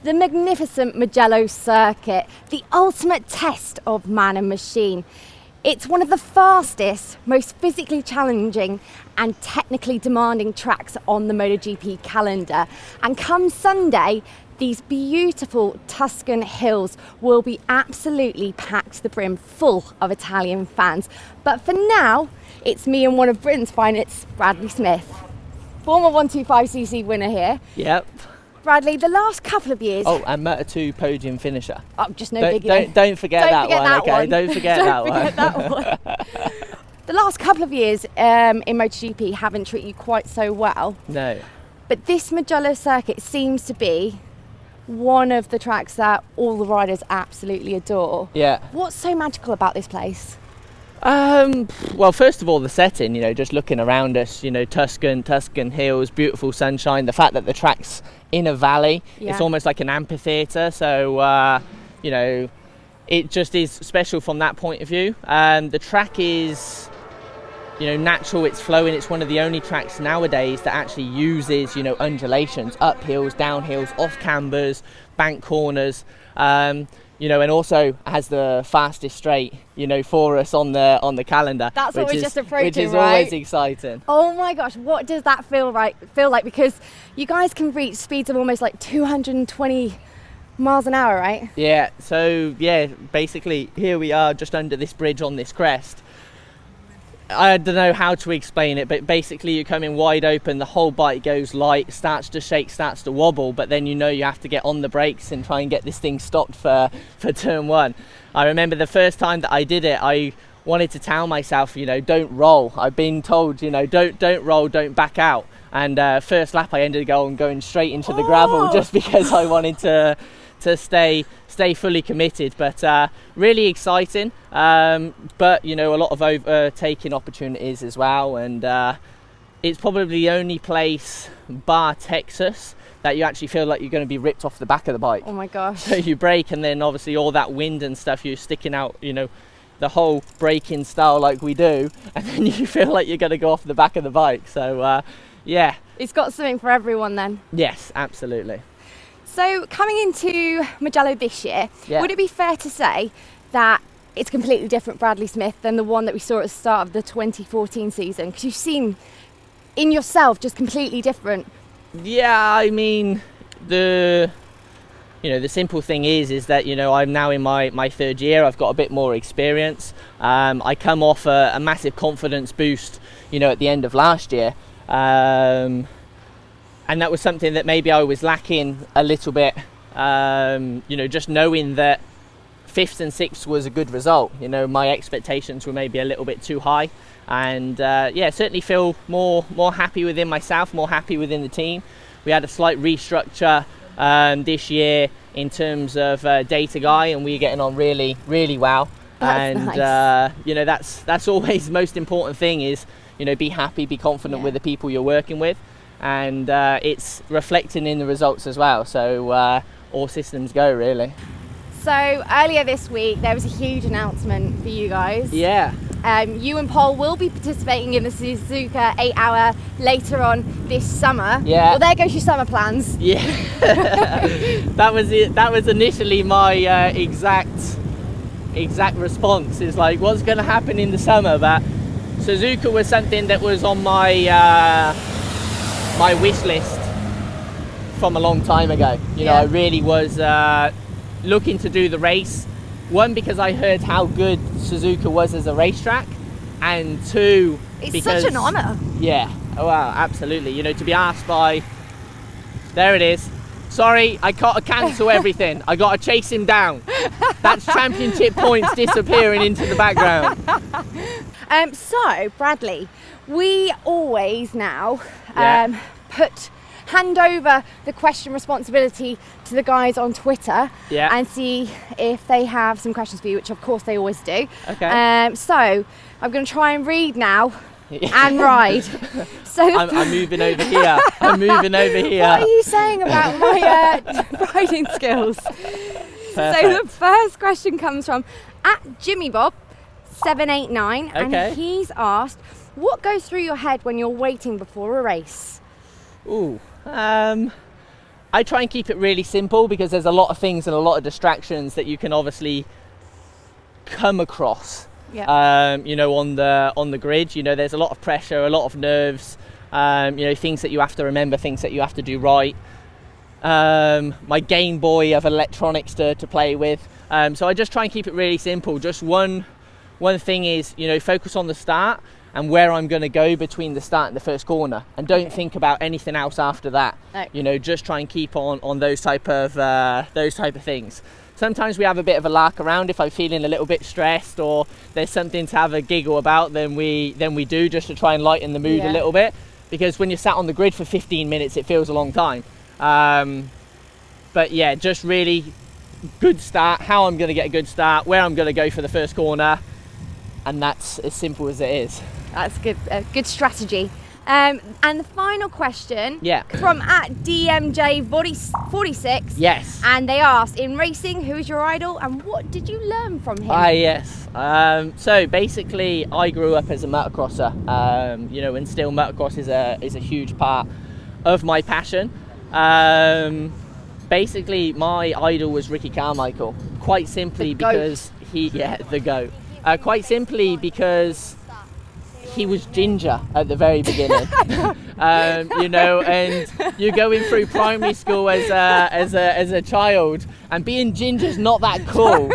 The magnificent Mugello circuit, the ultimate test of man and machine. It's one of the fastest, most physically challenging and technically demanding tracks on the MotoGP calendar. And come Sunday, these beautiful Tuscan hills will be absolutely packed to the brim full of Italian fans. But for now, it's me and one of Britain's finest, Bradley Smith. Former 125cc winner here. Yep. Bradley, the last couple of years... Oh, and Moto2 podium finisher. Oh, just no biggie. Don't forget that one, okay? Don't forget that one. The last couple of years in MotoGP haven't treated you quite so well. No. But this Mugello circuit seems to be one of the tracks that all the riders absolutely adore. Yeah. What's so magical about this place? Well, first of all, the setting, just looking around us, Tuscan hills, beautiful sunshine, the fact that the track's in a valley, it's almost like an amphitheatre, so, it just is special from that point of view. The track is, natural, it's flowing, it's one of the only tracks nowadays that actually uses, undulations, up hills, down hills, off cambers, bank corners, and also has the fastest straight, for us on the calendar. That's what we're just approaching, which is right? always exciting. Oh my gosh, what does that feel like? Because you guys can reach speeds of almost like 220 miles an hour, right? Yeah. So basically here we are just under this bridge on this crest. I don't know how to explain it, but basically you come in wide open, the whole bike goes light, starts to shake, starts to wobble, but then you have to get on the brakes and try and get this thing stopped for turn one. I remember the first time that I did it, I wanted to tell myself, don't roll. I've been told, don't roll, don't back out. And first lap I ended up going straight into the gravel just because I wanted to stay fully committed, but really exciting, but a lot of overtaking opportunities as well, and it's probably the only place bar Texas that you actually feel like you're going to be ripped off the back of the bike. Oh my gosh. So you brake, and then obviously all that wind and stuff, you're sticking out, the whole braking style like we do, and then you feel like you're going to go off the back of the bike. So it's got something for everyone then. Yes, absolutely. So coming into Mugello this year, would it be fair to say that it's completely different Bradley Smith than the one that we saw at the start of the 2014 season? Because you seem in yourself just completely different. Yeah, I mean, the simple thing is that, I'm now in my third year, I've got a bit more experience. I come off a massive confidence boost, at the end of last year. And that was something that maybe I was lacking a little bit, just knowing that 5th and 6th was a good result. My expectations were maybe a little bit too high. And certainly feel more happy within myself, more happy within the team. We had a slight restructure this year in terms of data guy, and we're getting on really, really well. That's nice. That's always the most important thing is, be happy, be confident with the people you're working with. And it's reflecting in the results as well, so all systems go really. So earlier this week there was a huge announcement for you guys. Yeah. You and Paul will be participating in the Suzuka 8-hour later on this summer. Yeah. Well, there goes your summer plans. Yeah. That was it. That was initially my exact response. Is like, what's going to happen in the summer? But Suzuka was something that was on my my wish list from a long time ago. I really was looking to do the race. One, because I heard how good Suzuka was as a racetrack, and two, it's such an honour. Yeah, well, absolutely. To be asked by, there it is. Sorry, I got to cancel everything. I got to chase him down. That's championship points disappearing into the background. So, Bradley, we always now hand over the question responsibility to the guys on Twitter and see if they have some questions for you, which of course they always do. Okay. So I'm going to try and read now and ride. So I'm moving over here. What are you saying about my riding skills? Perfect. So the first question comes from @JimmyBob789, and he's asked, what goes through your head when you're waiting before a race? I try and keep it really simple because there's a lot of things and a lot of distractions that you can obviously come across. You know, on the grid. You know, there's a lot of pressure, a lot of nerves, you know, things that you have to remember, things that you have to do right. My Game Boy of electronics to play with. So I just try and keep it really simple. Just one thing is, you know, focus on the start and where I'm going to go between the start and the first corner, and don't think about anything else after that. You know, just try and keep on those type of things. Sometimes we have a bit of a lark around. If I'm feeling a little bit stressed or there's something to have a giggle about, then we do, just to try and lighten the mood a little bit. Because when you're sat on the grid for 15 minutes, it feels a long time. But yeah, just really good start, how I'm going to get a good start, where I'm going to go for the first corner, and that's as simple as it is. That's good, good strategy. And the final question, from at DMJ46. Yes. And they asked, in racing, who is your idol and what did you learn from him? Yes. So basically, I grew up as a motocrosser, you know, and still motocross is a huge part of my passion. Basically, my idol was Ricky Carmichael, quite simply because the GOAT. Quite simply because he was ginger at the very beginning. You know, and you're going through primary school as a child, and being ginger's not that cool.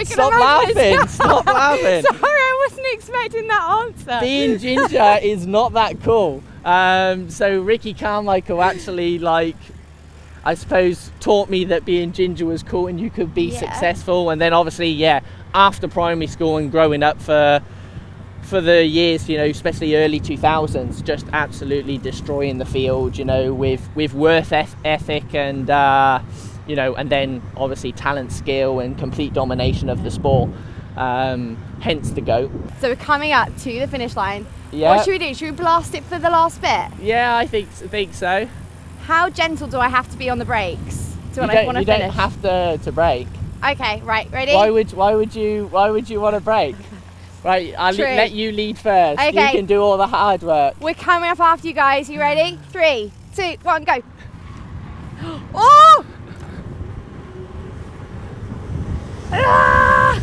Stop laughing! Stop laughing! Sorry, I wasn't expecting that answer. Being ginger is not that cool. So Ricky Carmichael actually, like, I suppose, taught me that being ginger was cool and you could be successful. And then obviously, after primary school and growing up for the years, you know, especially early 2000s, just absolutely destroying the field, you know, with worth ethic and, you know, and then obviously talent, skill and complete domination of the sport, hence the GOAT. So we're coming up to the finish line. Yeah. What should we do? Should we blast it for the last bit? Yeah, I think so. How gentle do I have to be on the brakes when I want to finish? You don't have to brake. Okay, right, ready? Why would you want to brake? Right, I'll let you lead first. Okay. You can do all the hard work. We're coming up after you guys. You ready? 3, 2, 1, go. Oh! Ah!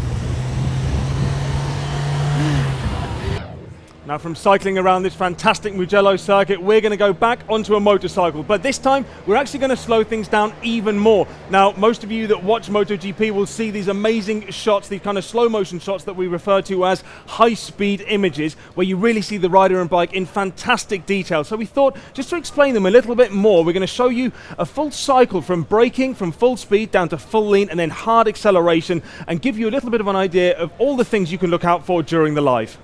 Now, from cycling around this fantastic Mugello circuit, we're going to go back onto a motorcycle, but this time we're actually going to slow things down even more. Now, most of you that watch MotoGP will see these amazing shots, these kind of slow motion shots that we refer to as high-speed images, where you really see the rider and bike in fantastic detail. So we thought, just to explain them a little bit more, we're going to show you a full cycle from braking, from full speed down to full lean and then hard acceleration, and give you a little bit of an idea of all the things you can look out for during the live.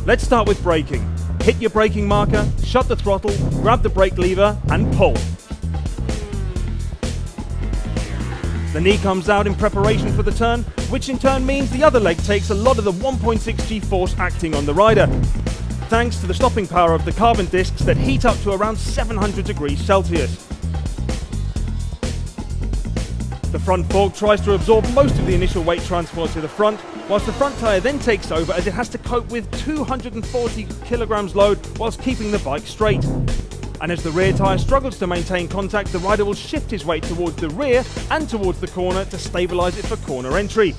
Let's start with braking. Hit your braking marker, shut the throttle, grab the brake lever and pull. The knee comes out in preparation for the turn, which in turn means the other leg takes a lot of the 1.6 G force acting on the rider, thanks to the stopping power of the carbon discs that heat up to around 700 degrees Celsius. The front fork tries to absorb most of the initial weight transfer to the front, whilst the front tyre then takes over as it has to cope with 240 kilograms load whilst keeping the bike straight. And as the rear tyre struggles to maintain contact, the rider will shift his weight towards the rear and towards the corner to stabilise it for corner entry.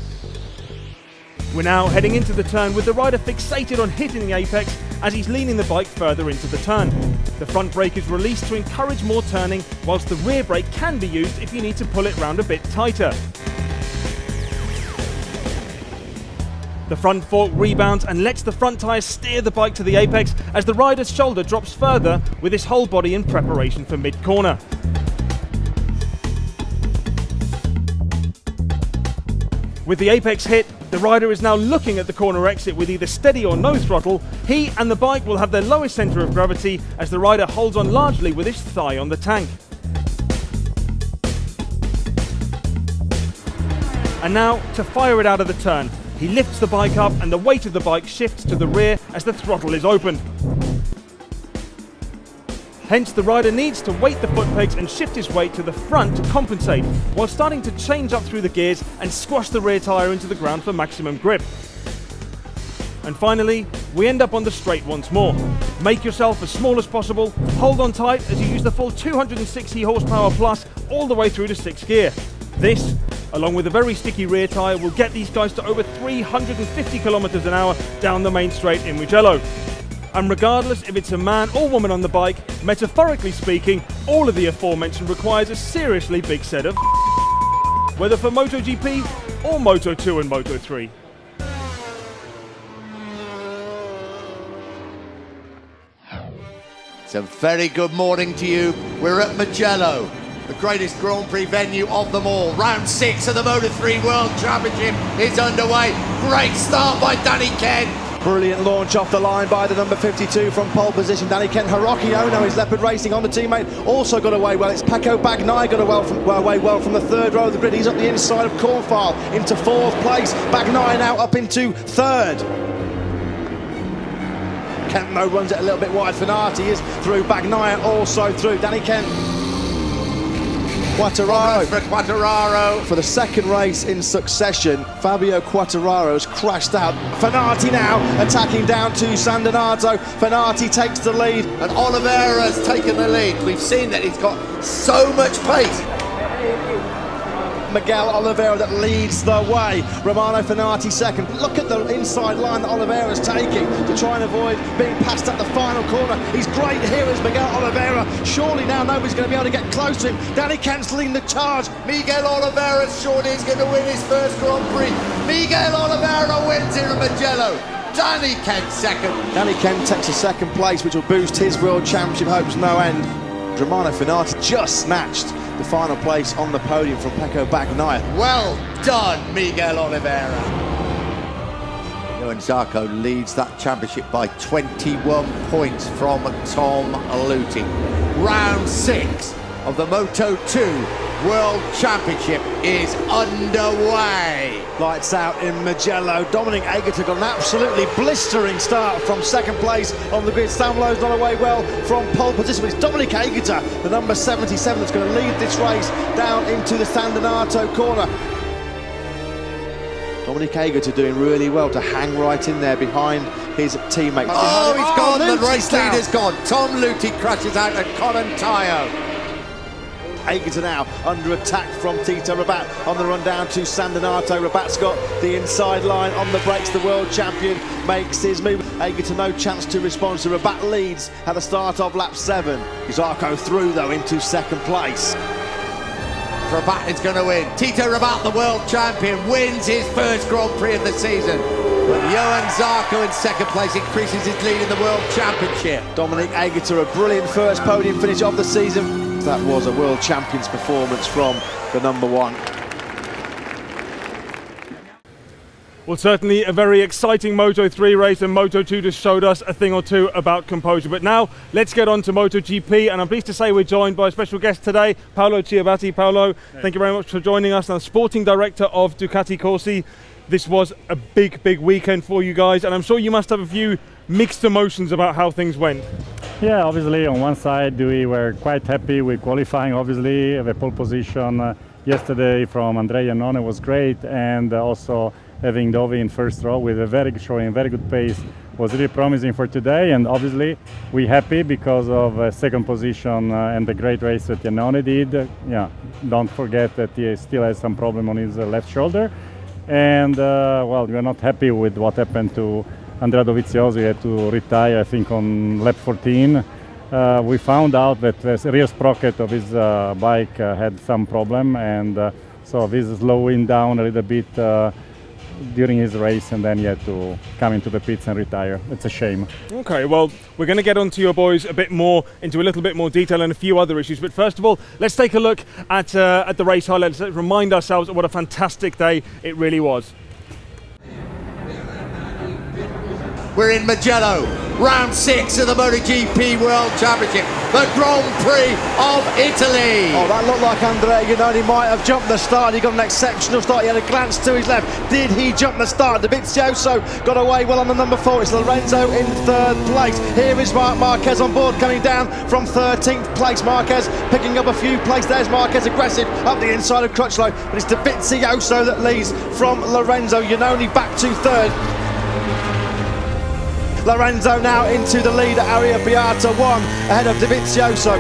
We're now heading into the turn with the rider fixated on hitting the apex as he's leaning the bike further into the turn. The front brake is released to encourage more turning, whilst the rear brake can be used if you need to pull it round a bit tighter. The front fork rebounds and lets the front tyre steer the bike to the apex as the rider's shoulder drops further with his whole body in preparation for mid-corner. With the apex hit, the rider is now looking at the corner exit with either steady or no throttle. He and the bike will have their lowest centre of gravity as the rider holds on largely with his thigh on the tank. And now, to fire it out of the turn, he lifts the bike up and the weight of the bike shifts to the rear as the throttle is opened. Hence, the rider needs to weight the foot pegs and shift his weight to the front to compensate, while starting to change up through the gears and squash the rear tyre into the ground for maximum grip. And finally, we end up on the straight once more. Make yourself as small as possible, hold on tight as you use the full 260 horsepower plus all the way through to 6th gear. This, along with a very sticky rear tyre, will get these guys to over 350 kilometers an hour down the main straight in Mugello. And regardless if it's a man or woman on the bike, metaphorically speaking, all of the aforementioned requires a seriously big set of whether for MotoGP or Moto2 and Moto3. It's a very good morning to you. We're at Mugello, the greatest Grand Prix venue of them all. Round 6 of the Moto3 World Championship is underway. Great start by Danny Ken. Brilliant launch off the line by the number 52 from pole position. Danny Ken. Hiroki Ono, his Leopard Racing Honda teammate, also got away well. It's Pecco Bagnaia got away well from the third row of the grid. He's up the inside of Cornfile into 4th place. Bagnaia now up into 3rd. Kentmo runs it a little bit wide. Finati is through. Bagnaia also through. Danny Ken. Quartararo. For Quartararo. For the second race in succession, Fabio Quartararo's crashed out. Finati now attacking down to San Donato. Finati takes the lead. And Oliveira's taken the lead. We've seen that he's got so much pace. Miguel Oliveira that leads the way. Romano Finati second. Look at the inside line that Oliveira's taking to try and avoid being passed at the final corner. He's great here as Miguel Oliveira. Surely now nobody's going to be able to get close to him. Danny Ken's leading the charge. Miguel Oliveira surely is going to win his first Grand Prix. Miguel Oliveira wins here at Mugello. Danny Ken second. Danny Ken takes a second place, which will boost his World Championship hopes no end. Romano Finati just snatched the final place on the podium from Pecco Bagnaia. Well done, Miguel Oliveira. Johan Zarco leads that championship by 21 points from Tom Luthi. Round 6 of the Moto2 World Championship is underway. Lights out in Mugello. Dominic Aegerter got an absolutely blistering start from second place on the grid. Sam Lowe's not away well from pole position, but it's Dominic Aegerter, the number 77, that's going to lead this race down into the San Donato corner. Dominic Aegerter doing really well to hang right in there behind his teammate. Oh, he's gone. The race down. leader's gone. Tom Luthi crashes out at Colantino. Aegerter now under attack from Tito Rabat on the run down to San Donato. Rabat's got the inside line on the brakes. The world champion makes his move. Aegerter no chance to respond, so Rabat leads at the start of lap 7. Zarco through though into second place. Rabat is going to win. Tito Rabat, the world champion, wins his first Grand Prix of the season. But Johan Zarco in second place increases his lead in the World Championship. Dominic Aegerter, a brilliant first podium finish of the season. That was a world champion's performance from the number 1. Well, certainly a very exciting Moto3 race, and Moto2 just showed us a thing or two about composure. But now, let's get on to MotoGP, and I'm pleased to say we're joined by a special guest today, Paolo Ciabatti. Paolo, thank you very much for joining us. Now, sporting director of Ducati Corse. This was a big weekend for you guys, and I'm sure you must have a few mixed emotions about how things went. Yeah, obviously on one side we were quite happy with qualifying, obviously. The pole position yesterday from Andrea Iannone was great, and also having Dovi in first row with showing a very good pace was really promising for today. And obviously we're happy because of second position and the great race that Iannone did. Yeah, don't forget that he still has some problem on his left shoulder. And well, we're not happy with what happened to Andrea Dovizioso. He had to retire, I think, on lap 14. We found out that the rear sprocket of his bike had some problem, and so this is slowing down a little bit during his race, and then he had to come into the pits and retire. It's a shame. Okay, well, we're going to get onto your boys a bit more, into a little bit more detail and a few other issues. But first of all, let's take a look at the race highlights. Let's remind ourselves of what a fantastic day it really was. We're in Mugello, round 6 of the MotoGP World Championship, the Grand Prix of Italy. Oh, that looked like Andrea Iannone might have jumped the start. He got an exceptional start. He had a glance to his left. Did he jump the start? Dovizioso got away well on the number 4. It's Lorenzo in third place. Here is Marc Marquez on board, coming down from 13th place. Marquez picking up a few places. There's Marquez aggressive up the inside of Crutchlow, but it's Dovizioso that leads from Lorenzo. Iannone back to third. Lorenzo now into the lead at Area Beata 1 ahead of Dovizioso.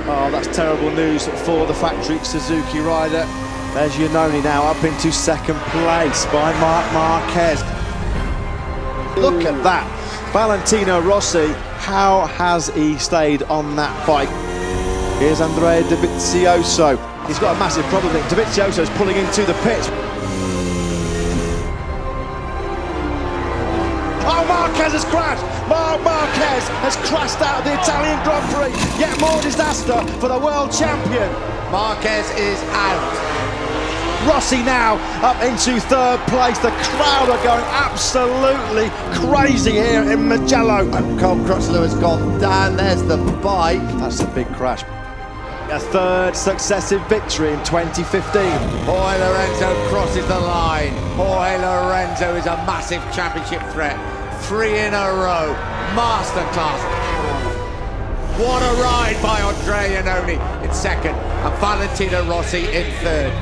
Oh, that's terrible news for the factory Suzuki rider. There's Iannone now up into second place by Marc Marquez. Look at that. Valentino Rossi, how has he stayed on that bike? Here's Andrea Dovizioso. He's got a massive problem. Dovizioso's pulling into the pits. Oh, Marquez has crashed! Marc Marquez has crashed out of the Italian Grand Prix. Yet more disaster for the world champion. Marquez is out. Rossi now up into third place. The crowd are going absolutely crazy here in Mugello. And Cole Crutchlow has gone down. There's the bike. That's a big crash. A third successive victory in 2015. Jorge Lorenzo crosses the line. Jorge Lorenzo is a massive championship threat. 3 in a row. Masterclass. What a ride by Andrea Iannone in second and Valentino Rossi in third.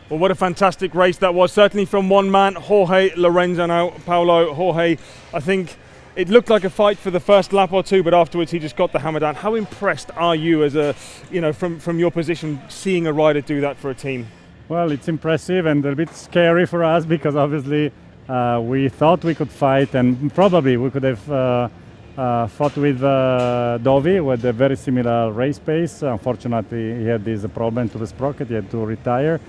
Well, what a fantastic race that was, certainly from one man, Jorge Lorenzo. Now, Paolo, Jorge, I think it looked like a fight for the first lap or two, but afterwards he just got the hammer down. How impressed are you as a, from your position, seeing a rider do that for a team? Well, it's impressive and a bit scary for us because obviously we thought we could fight and probably we could have fought with Dovi with a very similar race pace. Unfortunately, he had this problem to the sprocket, he had to retire.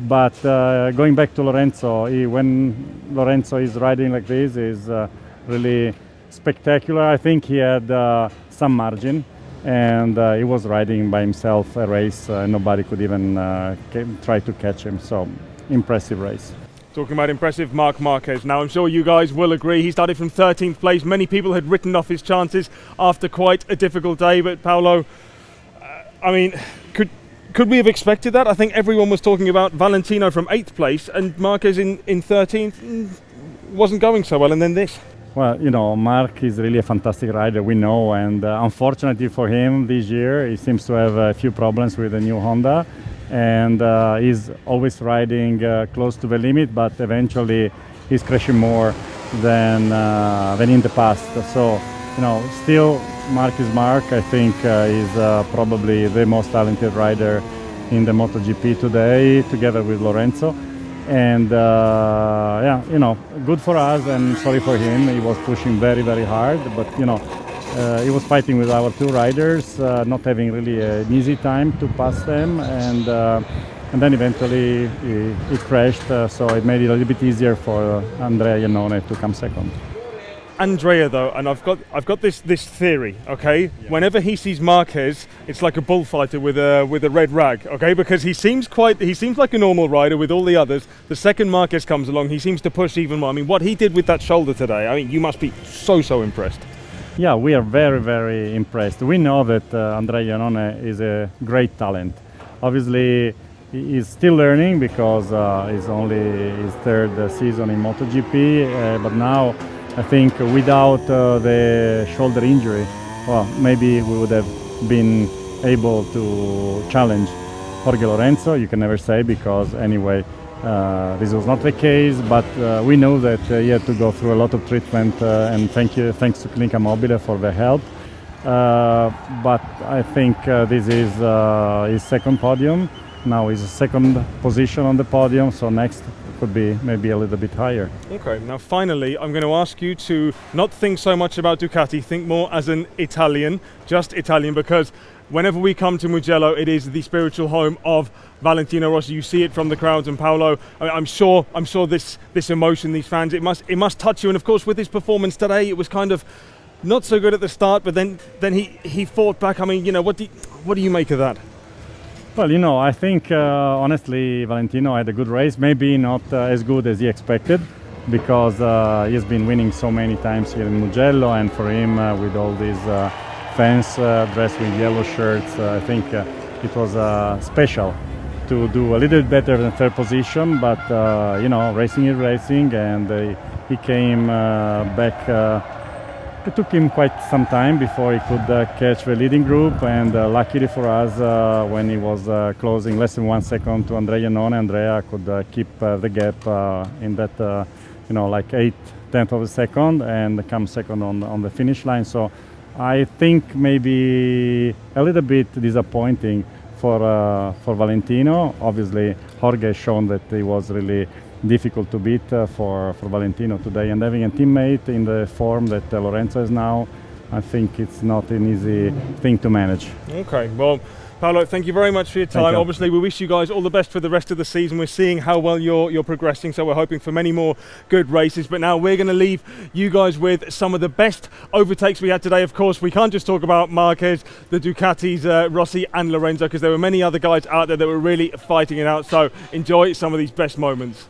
But going back to Lorenzo, when Lorenzo is riding like this, is really spectacular. I think he had some margin, and he was riding by himself a race. Nobody could even try to catch him. So, impressive race. Talking about impressive, Marc Marquez. Now, I'm sure you guys will agree, he started from 13th place. Many people had written off his chances after quite a difficult day. But Paolo, could we have expected that? I think everyone was talking about Valentino from 8th place and Marquez in 13th. Wasn't going so well, and then this. Well, Marc is really a fantastic rider, we know, and unfortunately for him this year, he seems to have a few problems with the new Honda, and he's always riding close to the limit, but eventually he's crashing more than in the past. So, still Marc is Marc. I think he's probably the most talented rider in the MotoGP today, together with Lorenzo. And good for us and sorry for him. He was pushing very, very hard, but he was fighting with our two riders, not having really an easy time to pass them, and then eventually he crashed. So it made it a little bit easier for Andrea Iannone to come second. Andrea, though, and I've got this theory, okay? Yeah. Whenever he sees Marquez, it's like a bullfighter with a red rag, okay? Because he seems like a normal rider with all the others. The second Marquez comes along, he seems to push even more. I mean, what he did with that shoulder today, you must be so impressed. Yeah, we are very, very impressed. We know that Andrea Iannone is a great talent. Obviously, he is still learning because it's only his third season in MotoGP, but now I think without the shoulder injury, well, maybe we would have been able to challenge Jorge Lorenzo. You can never say because anyway, this was not the case, but we know that he had to go through a lot of treatment and thanks to Clinica Mobile for the help. But I think this is his second podium. Now he's second position on the podium, so next could be maybe a little bit higher. Okay, now finally I'm going to ask you to not think so much about Ducati, think more as an Italian, just Italian, because whenever we come to Mugello, it is the spiritual home of Valentino Rossi. You see it from the crowds, and Paolo, I'm sure this emotion, these fans, it must touch you. And of course, with his performance today, it was kind of not so good at the start, but then he fought back. I mean, what do you make of that? Well, I think honestly Valentino had a good race, maybe not as good as he expected because he has been winning so many times here in Mugello, and for him with all these fans dressed with yellow shirts, I think it was special to do a little bit better than third position, but racing is racing, and he came back it took him quite some time before he could catch the leading group, and luckily for us, when he was closing less than 1 second to Andrea Iannone, Andrea could keep the gap in that, like 0.8 of a second, and come second on the finish line. So I think maybe a little bit disappointing for Valentino. Obviously, Jorge has shown that he was really difficult to beat for Valentino today, and having a teammate in the form that Lorenzo is now, I think it's not an easy thing to manage. Okay, well, Paolo, thank you very much for your time. Obviously, we wish you guys all the best for the rest of the season. We're seeing how well you're progressing, so we're hoping for many more good races. But now we're going to leave you guys with some of the best overtakes we had today. Of course, we can't just talk about Marquez, the Ducatis, Rossi and Lorenzo, because there were many other guys out there that were really fighting it out. So enjoy some of these best moments.